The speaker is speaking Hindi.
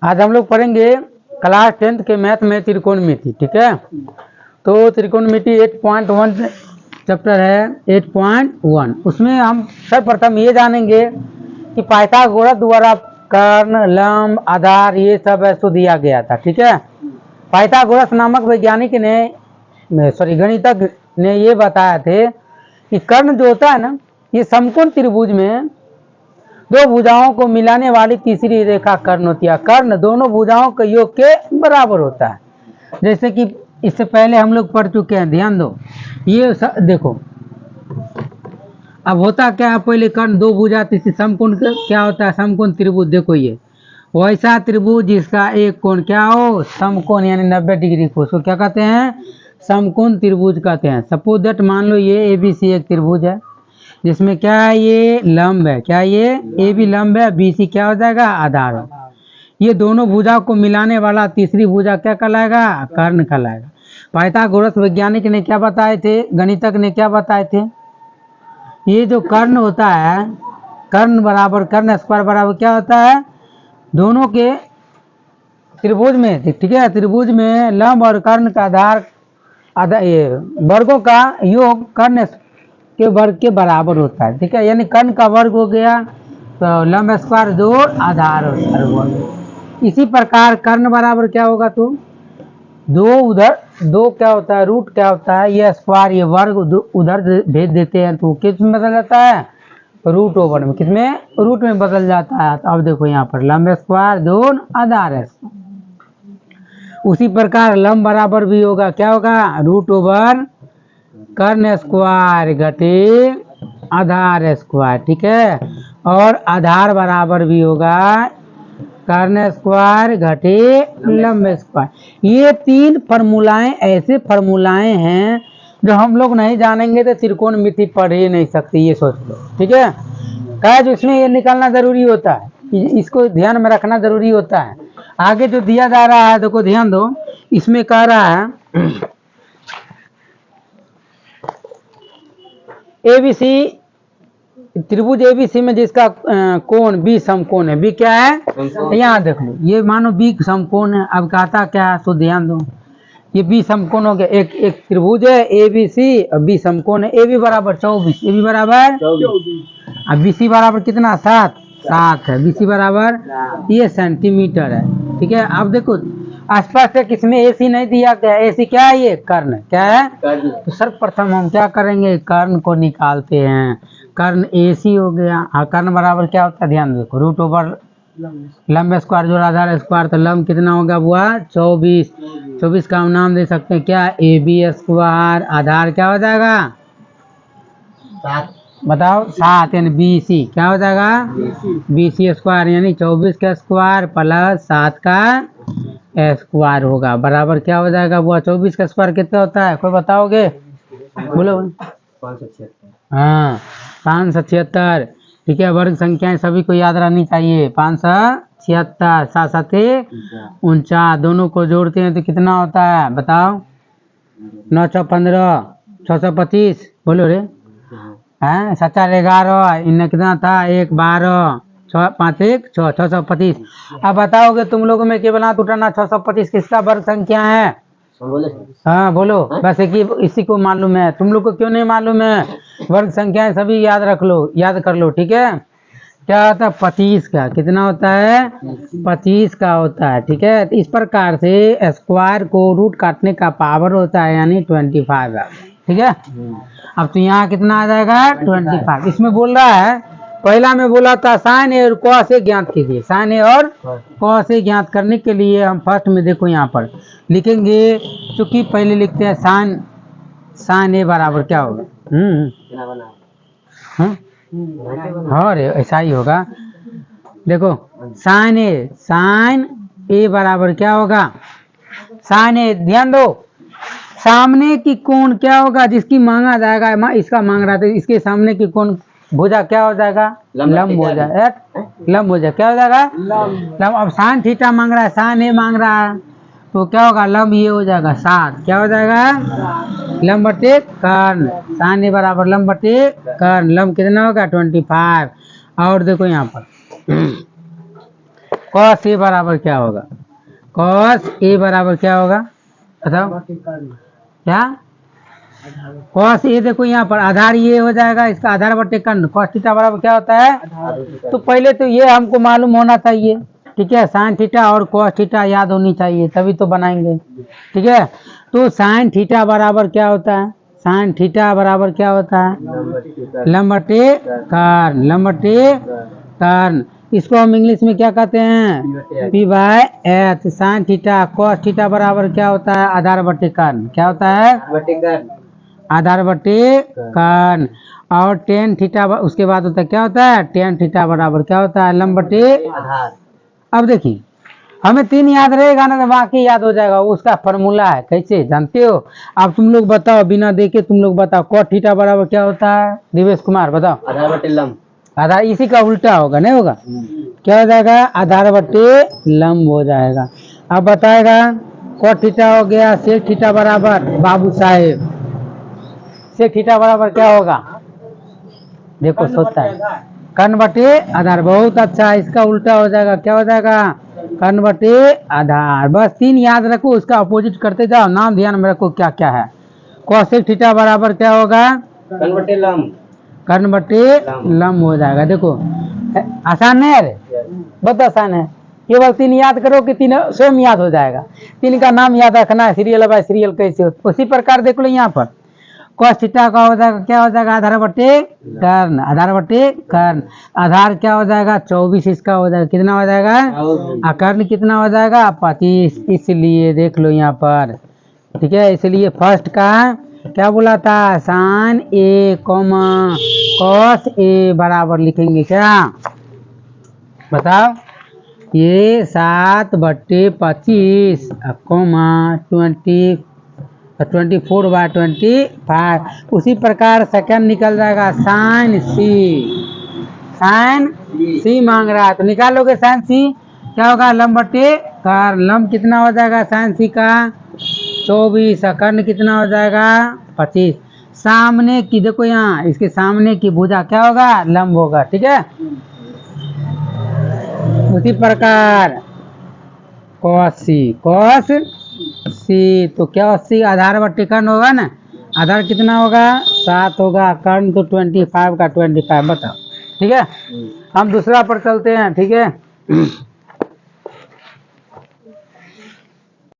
आज हम लोग पढ़ेंगे क्लास 10th के मैथ में त्रिकोणमिति। ठीक है, तो त्रिकोणमिति 8.1 चैप्टर है 8.1। उसमें हम सर्वप्रथम ये जानेंगे कि पाइथागोरस द्वारा कर्ण, लंब, आधार ये सब ऐसो दिया गया था। ठीक है, पाइथागोरस नामक वैज्ञानिक ने गणितज्ञ ने ये बताया थे कि कर्ण जो होता है ना, ये समकोण त्रिभुज में दो भुजाओं को मिलाने वाली तीसरी रेखा कर्ण होती है। कर्ण दोनों भुजाओं के योग के बराबर होता है। जैसे कि इससे पहले हम लोग पढ़ चुके हैं, ध्यान दो। ये देखो, अब होता क्या है, पहले कर्ण दो भुजा तीसरी समकोण क्या होता है, समकोण त्रिभुज। देखो ये वैसा त्रिभुज जिसका एक कोण क्या हो, समकोण यानी 90 डिग्री को, उसको क्या कहते हैं, समकोण त्रिभुज कहते हैं। सपोज दैट मान लो ये ABC एक त्रिभुज है जिसमें क्या है, ये लंब है, क्या ये AB लंब है, BC क्या हो जाएगा, आधार हो। ये दोनों भुजा को मिलाने वाला तीसरी भुजा क्या कहलाएगा, कर्ण कहलाएगा। पाइथागोरस वैज्ञानिक ने क्या बताए थे, गणितज्ञ ने क्या बताए थे, ये जो कर्ण होता है, कर्ण बराबर कर्ण स्क्वायर बराबर क्या होता है, दोनों के त्रिभुज में, ठीक है, त्रिभुज में लंब और कर्ण का आधार ये वर्गों का योग कर्ण के वर्ग के बराबर होता है। ठीक है, यानी कर्ण का वर्ग हो गया तो लंब स्क्वायर जोड़ आधार वर्ग। इसी प्रकार कर्ण बराबर क्या होगा, तो दो उधर दो क्या होता है, रूट क्या होता है, ये स्क्वायर ये वर्ग उधर भेज देते हैं तो किस में बदल जाता है, रूट ओवर में, किसमें, रूट में बदल जाता है। तो अब देखो यहाँ पर लंब स्क्वायर जोड़ आधार है। उसी प्रकार लंब बराबर भी होगा, क्या होगा, रूट ओवर कर्ण स्क्वायर घटे आधार स्क्वायर। ठीक है, और आधार बराबर भी होगा कर्ण स्क्वायर घटे लंब स्क्वायर। ये तीन फॉर्मूलाएं ऐसे फॉर्मूलाएं हैं जो हम लोग नहीं जानेंगे तो त्रिकोणमिति पढ़ ही नहीं सकते, ये सोच लो। ठीक है, क्या जो इसमें ये निकालना जरूरी होता है, इसको ध्यान में रखना जरूरी होता है। आगे जो दिया जा रहा है, देखो ध्यान दो, इसमें कह रहा है ABC त्रिभुज ABC में जिसका कोण B समकोण है। B क्या है, यहाँ देख लो, ये मानो B समकोण है। अब कहता क्या है, तो ध्यान दो, ये B समकोण हो गया, एक त्रिभुज है ABC और B समकोण है। AB बराबर 24, AB बराबर 24, अब BC बराबर कितना, 7 है। BC बराबर ये सेंटीमीटर है। ठीक है, अब देखो आसपास से किसमें AC नहीं दिया गया, AC क्या है, ये कर्ण क्या है। तो सर्वप्रथम हम क्या करेंगे, कर्ण को निकालते हैं। कर्ण AC हो गया, हाँ, कर्ण बराबर क्या होता है, ध्यान देखो, रूट ओवर लंब स्क्वायर जोड़ आधार स्क्वायर, तो लंब कितना होगा, हुआ 24 का हम नाम दे सकते हैं क्या, AB स्क्वायर, आधार क्या हो जाएगा, 7, बताओ 7, यानी BC क्या हो जाएगा, BC स्क्वायर, यानी 24 का स्क्वायर प्लस 7 का स्क्वायर होगा, बराबर क्या हो जाएगा, वो 24 का स्क्वायर कितना होता है, कोई बताओगे, बोलो। 576, हाँ 576। ठीक है, वर्ग संख्याएं सभी को याद रहनी चाहिए। 576, 7 49, दोनों को जोड़ते हैं तो कितना होता है, बताओ, 915, 625, बोलो रे, हैं 711, इनमें कितना था, 1 12, 6 5 1 6, 625। अब बताओगे तुम लोगों में केवल हाथ उठाना, 625 किसका वर्ग संख्या है, हाँ बोलो, बस इसी को मालूम है, तुम लोग को क्यों नहीं मालूम है, वर्ग संख्याएं सभी याद रख लो, याद कर लो। ठीक है, क्या होता है, 25 का कितना होता है, 25 का होता है। ठीक है, तो इस प्रकार से स्क्वायर को रूट काटने का पावर होता है, यानी 25 है। ठीक है, अब तो यहाँ कितना आ जाएगा, 25। इसमें बोल रहा है, पहला में बोला था साइन ए और कॉस ए ज्ञात कीजिए। साइन ए और कॉस ए ज्ञात करने के लिए हम फर्स्ट में देखो यहाँ पर लिखेंगे, चूंकि पहले लिखते हैं साइन ए बराबर क्या होगा, हाँ रे ऐसा ही होगा। देखो साइन ए बराबर क्या होगा, साइन ए, ध्यान दो, सामने की कोण क्या होगा, जिसकी मांगा जाएगा, इसका मांग रहा था, इसके सामने की कोण भुजा क्या हो जाएगा, लंब हो जाएगा, लंब हो जाएगा, क्या हो जाएगा, लंब। अब साइन थीटा मांग रहा है, साइन ए मांग रहा है, तो क्या होगा, लंब ये हो जाएगा 7, क्या हो जाएगा, लंब बटे कर्ण, साइन ए बराबर लंब बटे कर्ण, लंब कितना होगा 25। और देखो यहाँ पर कॉस ए बराबर क्या होगा? कॉस ए बराबर क्या होगा बताओ? क्या? कॉस ए देखो यहाँ पर आधार ये हो जाएगा, इसका आधार बटे कर्ण। कॉस थीटा बराबर क्या होता है? तो पहले तो ये हमको मालूम होना चाहिए, ठीक है। साइन थीटा और कॉस थीटा याद होनी चाहिए, तभी तो बनाएंगे, ठीक है। तो साइन थीटा बराबर क्या होता है? साइन थीटा बराबर क्या होता है? लंब बटे कर्ण, लंब बटे कर्ण। इसको हम इंग्लिश में क्या कहते हैं? P by H. Sine theta cos theta बराबर क्या होता है? आधार बटे कर्ण। क्या होता है? आधार बटे कर्ण। और टेन थीटा उसके बाद होता है क्या होता है? टेन थीटा बराबर क्या होता है? लंब बटे आधार। अब देखिए हमें 3 याद रहेगा ना तो बाकी याद हो जाएगा, उसका फॉर्मूला है। कैसे जानते हो? अब तुम लोग बताओ, बिना देखे तुम लोग बताओ, कॉट थीटा बराबर क्या होता है? दिवेश कुमार बताओ। आधार बटे लंब। आधार इसी का उल्टा होगा, नहीं होगा? क्या हो जाएगा? आधार बटे लंब हो जाएगा। अब बताएगा कॉट थीटा हो गया सेक थीटा बराबर, बाबू साहेब सेक थीटा बराबर क्या होगा? देखो सोचता है कर्ण बटे आधार। बहुत अच्छा, इसका उल्टा हो जाएगा। क्या हो जाएगा? कर्ण बटे आधार। बस 3 याद रखो, उसका अपोजिट करते जाओ। नाम ध्यान में रखो क्या क्या है। कॉसेक थीटा बराबर क्या होगा? कर्ण बटे लंब। कर्ण बटे लंब हो जाएगा। देखो आसान है रे, बहुत आसान है। केवल 3 याद करो कि 3 स्वयं याद हो जाएगा। 3 का नाम याद रखना है, सीरियल बाय सीरियल कैसे हो। उसी प्रकार देख लो यहाँ पर कॉस थीटा का हो जाएगा क्या हो जाएगा? आधार बटे कर्ण, आधार बटे कर्ण। आधार क्या हो जाएगा? 24 इसका हो जाएगा। कितना हो जाएगा? कर्ण कितना हो जाएगा? 25। इसलिए देख लो यहाँ पर, ठीक है। इसलिए फर्स्ट का क्या बोला था? Sign A comma cos A बराबर लिखेंगे क्या? बताओ। ये 7 बटे 25 कॉमा 24/25। उसी प्रकार सेकंड निकल जाएगा साइन सी। साइन सी मांग रहा है तो निकालोगे साइन सी। क्या होगा? लंब बटे कर्ण। लंब कितना हो जाएगा साइन सी का? 24। कर्ण कितना हो जाएगा? 25। सामने की देखो यहाँ, इसके सामने की भुजा क्या होगा? लंब होगा, ठीक है। उसी प्रकार कॉस सी, कॉस सी तो क्या 80 आधार बटे कर्ण होगा ना। आधार कितना होगा? 7 होगा। कर्ण तो 25 का 25। बताओ, ठीक है। हम दूसरा पर चलते हैं, ठीक है।